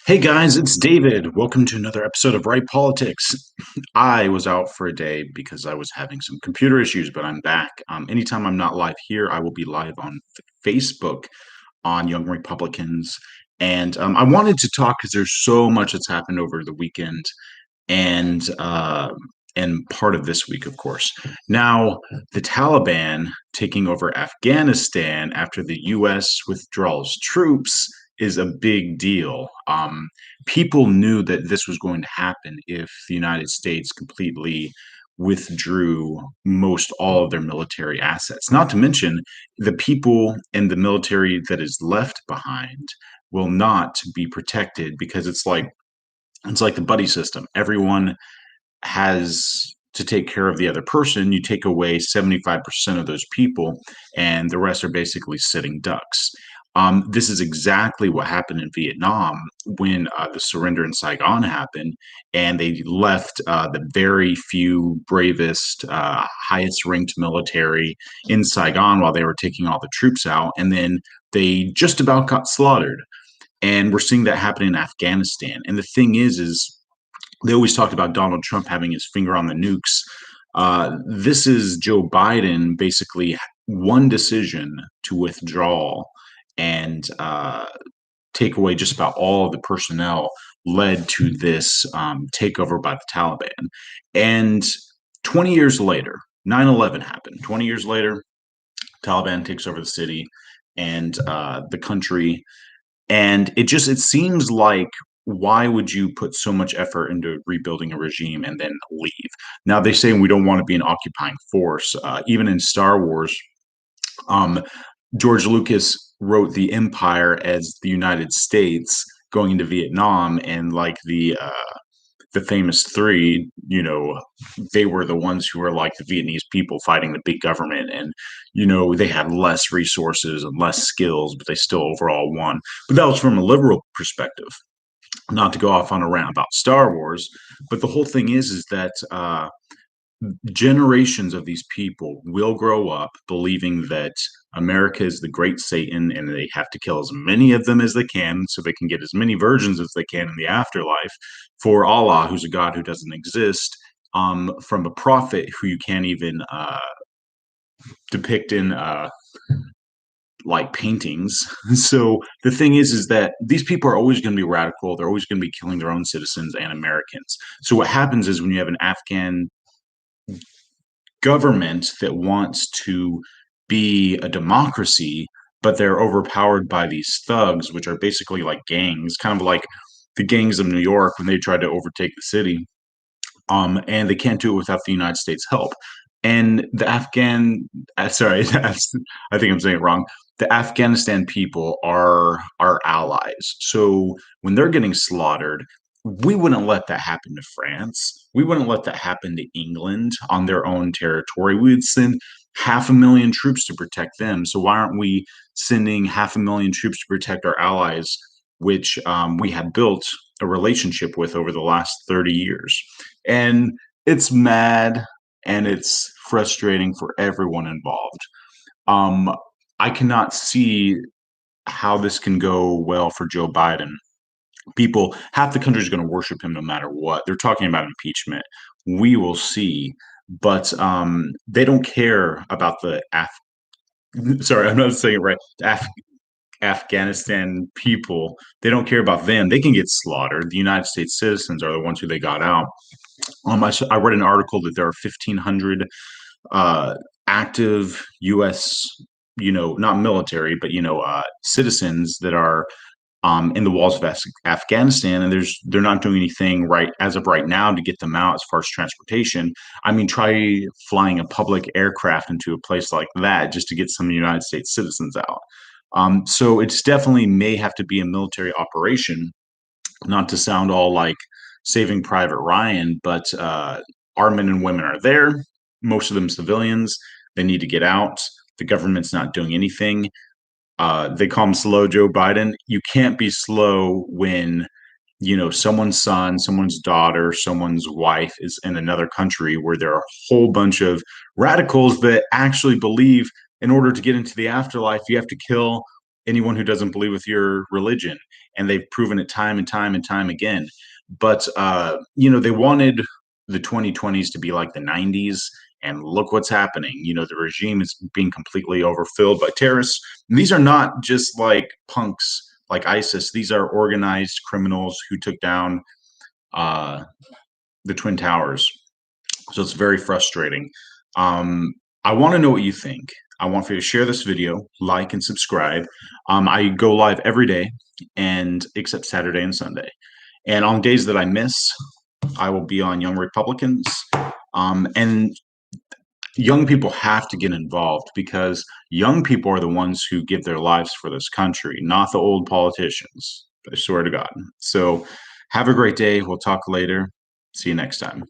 Hey guys, it's David. Welcome to another episode of Right Politics. I was out for a day because I was having some computer issues, but I'm back. Anytime I'm not live here, I will be live on Facebook on Young Republicans. And I wanted to talk because there's so much that's happened over the weekend and part of this week, of course. Now, the Taliban taking over Afghanistan after the U.S. withdraws troops is a big deal. People knew that this was going to happen if the United States completely withdrew most all of their military assets. Not to mention the people and the military that is left behind will not be protected because it's like the buddy system. Everyone has to take care of the other person. You take away 75% of those people, and the rest are basically sitting ducks. This is exactly what happened in Vietnam when the surrender in Saigon happened, and they left the very few bravest, highest ranked military in Saigon while they were taking all the troops out, and then they just about got slaughtered. And we're seeing that happen in Afghanistan. And the thing is they always talked about Donald Trump having his finger on the nukes. This is Joe Biden basically one decision to withdraw and take away just about all of the personnel led to this takeover by the Taliban. And 20 years later, 9/11 happened. 20 years later, Taliban takes over the city and the country, and it seems like, why would you put so much effort into rebuilding a regime and then leave? Now they say we don't want to be an occupying force. Even in Star Wars, um, George Lucas wrote the Empire as the United States going into Vietnam, and like the famous three, they were the ones who were like the Vietnamese people fighting the big government. And, they had less resources and less skills, but they still overall won. But that was from a liberal perspective, not to go off on a rant about Star Wars. But the whole thing is that generations of these people will grow up believing that America is the great Satan and they have to kill as many of them as they can so they can get as many virgins as they can in the afterlife for Allah, who's a God who doesn't exist, from a prophet who you can't even depict in like paintings. So the thing is that these people are always going to be radical. They're always going to be killing their own citizens and Americans. So what happens is when you have an Afghan government that wants to be a democracy, but they're overpowered by these thugs, which are basically like gangs, kind of like the gangs of New York when they tried to overtake the city. And they can't do it without the United States help. And the sorry, I think I'm saying it wrong. The Afghanistan people are our allies. So when they're getting slaughtered, we wouldn't let that happen to France. We wouldn't let that happen to England on their own territory. We would send 500,000 troops to protect them. So why aren't we sending 500,000 troops to protect our allies, which we have built a relationship with over the last 30 years? And it's mad and it's frustrating for everyone involved. Um, I cannot see how this can go well for Joe Biden. People, half the country is going to worship him no matter what. They're talking about impeachment. We will see, but they don't care about sorry, I'm not saying it right. Afghanistan people. They don't care about them. They can get slaughtered. The United States citizens are the ones who they got out. I read an article that there are 1,500 uh, active U.S., not military, but citizens that are in the walls of Afghanistan, and they're not doing anything right as of right now to get them out as far as transportation. I mean, try flying a public aircraft into a place like that just to get some United States citizens out. So it's definitely may have to be a military operation, not to sound all like Saving Private Ryan, but our men and women are there, most of them civilians. They need to get out. The government's not doing anything. They call him slow Joe Biden. You can't be slow when someone's son, someone's daughter, someone's wife is in another country where there are a whole bunch of radicals that actually believe in order to get into the afterlife, you have to kill anyone who doesn't believe with your religion. and they've proven it time and time and time again. But they wanted the 2020s to be like the 90s, and look what's happening. The regime is being completely overfilled by terrorists. And these are not just like punks like ISIS. These are organized criminals who took down uh, the Twin Towers. So it's very frustrating. I want to know what you think. I want for you to share this video, like, and subscribe. I go live every day, and except Saturday and Sunday. And on days that I miss, I will be on Young Republicans. And young people have to get involved because young people are the ones who give their lives for this country, not the old politicians. I swear to God. So have a great day. We'll talk later. See you next time.